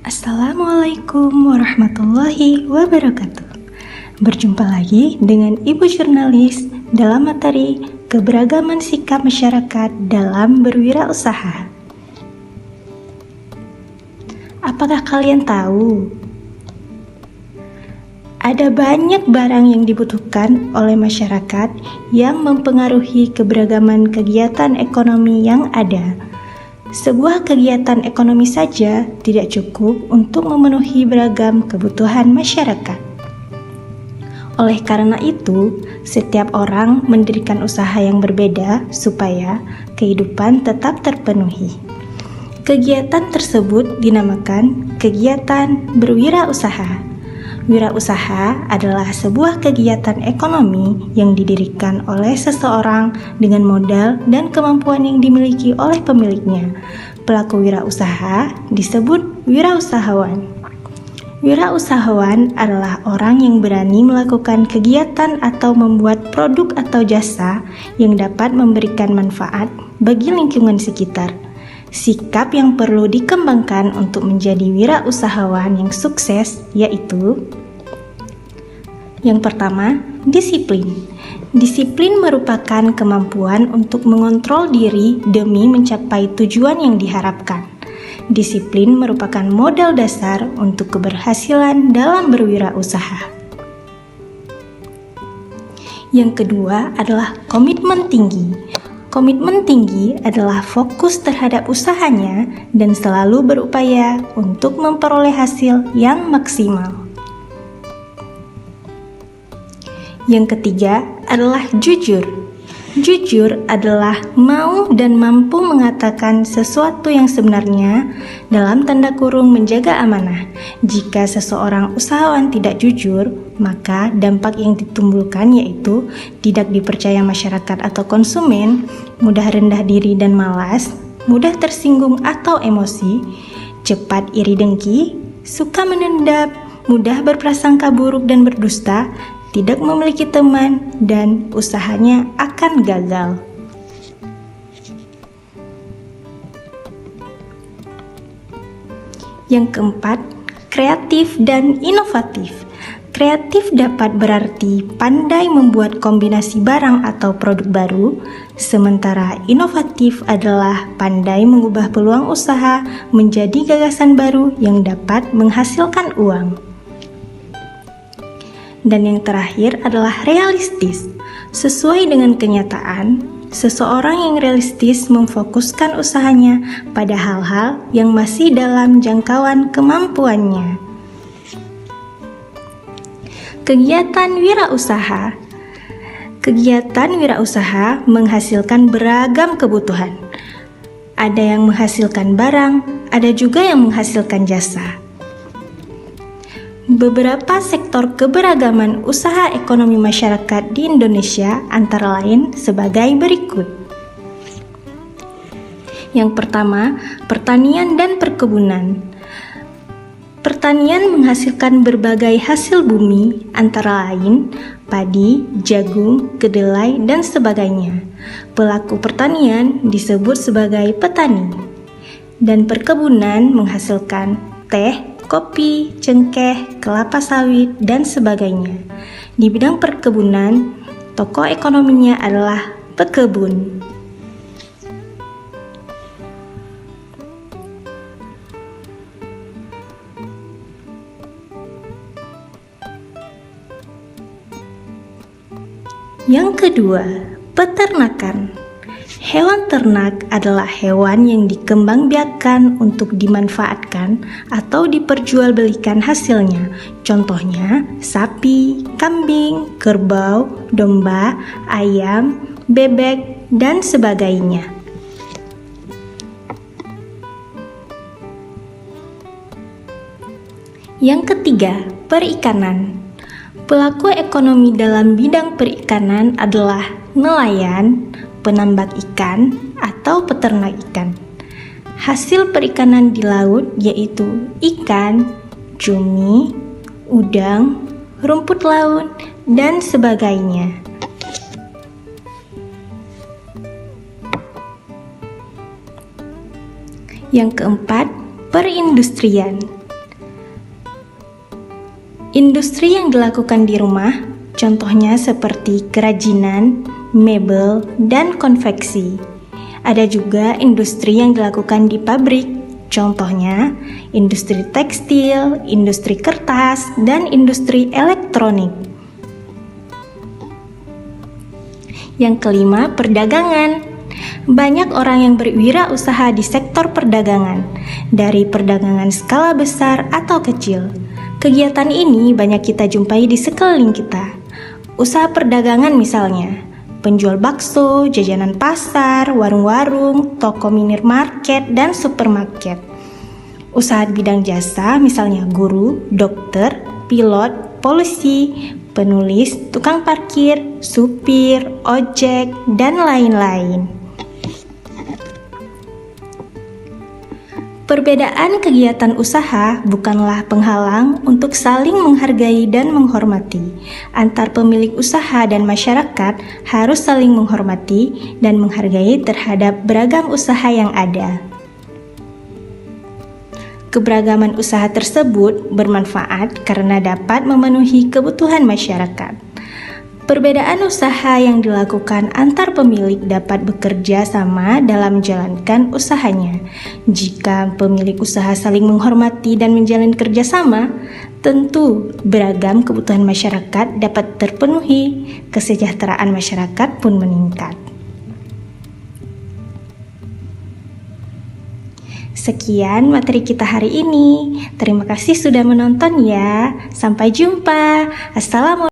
Assalamualaikum warahmatullahi wabarakatuh. Berjumpa lagi dengan Ibu Jurnalis dalam materi keberagaman sikap masyarakat dalam berwirausaha. Apakah kalian tahu? Ada banyak barang yang dibutuhkan oleh masyarakat yang mempengaruhi keberagaman kegiatan ekonomi yang ada. Sebuah kegiatan ekonomi saja tidak cukup untuk memenuhi beragam kebutuhan masyarakat. Oleh karena itu, setiap orang mendirikan usaha yang berbeda supaya kehidupan tetap terpenuhi. Kegiatan tersebut dinamakan kegiatan berwirausaha. Wirausaha adalah sebuah kegiatan ekonomi yang didirikan oleh seseorang dengan modal dan kemampuan yang dimiliki oleh pemiliknya. Pelaku wirausaha disebut wirausahawan. Wirausahawan adalah orang yang berani melakukan kegiatan atau membuat produk atau jasa yang dapat memberikan manfaat bagi lingkungan sekitar. Sikap yang perlu dikembangkan untuk menjadi wirausahawan yang sukses yaitu: yang pertama, disiplin. Disiplin merupakan kemampuan untuk mengontrol diri demi mencapai tujuan yang diharapkan. Disiplin merupakan modal dasar untuk keberhasilan dalam berwirausaha. Yang kedua adalah komitmen tinggi. Komitmen tinggi adalah fokus terhadap usahanya dan selalu berupaya untuk memperoleh hasil yang maksimal. Yang ketiga adalah jujur. Jujur adalah mau dan mampu mengatakan sesuatu yang sebenarnya, dalam tanda kurung menjaga amanah. Jika seseorang usahawan tidak jujur, maka dampak yang ditimbulkan yaitu tidak dipercaya masyarakat atau konsumen, mudah rendah diri dan malas, mudah tersinggung atau emosi, cepat iri dengki, suka menendam, mudah berprasangka buruk dan berdusta, tidak memiliki teman, dan usahanya akan gagal. Yang keempat, kreatif dan inovatif. Kreatif dapat berarti pandai membuat kombinasi barang atau produk baru, sementara inovatif adalah pandai mengubah peluang usaha menjadi gagasan baru yang dapat menghasilkan uang. Dan yang terakhir adalah realistis. Sesuai dengan kenyataan, seseorang yang realistis memfokuskan usahanya pada hal-hal yang masih dalam jangkauan kemampuannya. Kegiatan wirausaha. Kegiatan wirausaha menghasilkan beragam kebutuhan. Ada yang menghasilkan barang, ada juga yang menghasilkan jasa. Beberapa sektor keberagaman usaha ekonomi masyarakat di Indonesia antara lain sebagai berikut. Yang pertama, pertanian dan perkebunan. Pertanian menghasilkan berbagai hasil bumi antara lain padi, jagung, kedelai, dan sebagainya. Pelaku pertanian disebut sebagai petani. Dan perkebunan menghasilkan teh, kopi, cengkeh, kelapa sawit, dan sebagainya. Di bidang perkebunan, tokoh ekonominya adalah pekebun. Yang kedua, peternakan. Hewan ternak adalah hewan yang dikembangbiakkan untuk dimanfaatkan atau diperjualbelikan hasilnya. Contohnya, sapi, kambing, kerbau, domba, ayam, bebek, dan sebagainya. Yang ketiga, perikanan. Pelaku ekonomi dalam bidang perikanan adalah nelayan, penambak ikan, atau peternak ikan. Hasil perikanan di laut yaitu ikan, cumi, udang, rumput laut, dan sebagainya. Yang keempat, perindustrian. Industri yang dilakukan di rumah, contohnya seperti kerajinan, mebel, dan konveksi. Ada juga industri yang dilakukan di pabrik, contohnya industri tekstil, industri kertas, dan industri elektronik. Yang kelima, perdagangan. Banyak orang yang berwirausaha di sektor perdagangan, dari perdagangan skala besar atau kecil. Kegiatan ini banyak kita jumpai di sekeliling kita. Usaha perdagangan misalnya, penjual bakso, jajanan pasar, warung-warung, toko minimarket, dan supermarket. Usaha di bidang jasa misalnya guru, dokter, pilot, polisi, penulis, tukang parkir, supir, ojek, dan lain-lain. Perbedaan kegiatan usaha bukanlah penghalang untuk saling menghargai dan menghormati. Antar pemilik usaha dan masyarakat harus saling menghormati dan menghargai terhadap beragam usaha yang ada. Keberagaman usaha tersebut bermanfaat karena dapat memenuhi kebutuhan masyarakat. Perbedaan usaha yang dilakukan antar pemilik dapat bekerja sama dalam menjalankan usahanya. Jika pemilik usaha saling menghormati dan menjalin kerjasama, tentu beragam kebutuhan masyarakat dapat terpenuhi, kesejahteraan masyarakat pun meningkat. Sekian materi kita hari ini. Terima kasih sudah menonton ya. Sampai jumpa. Assalamualaikum.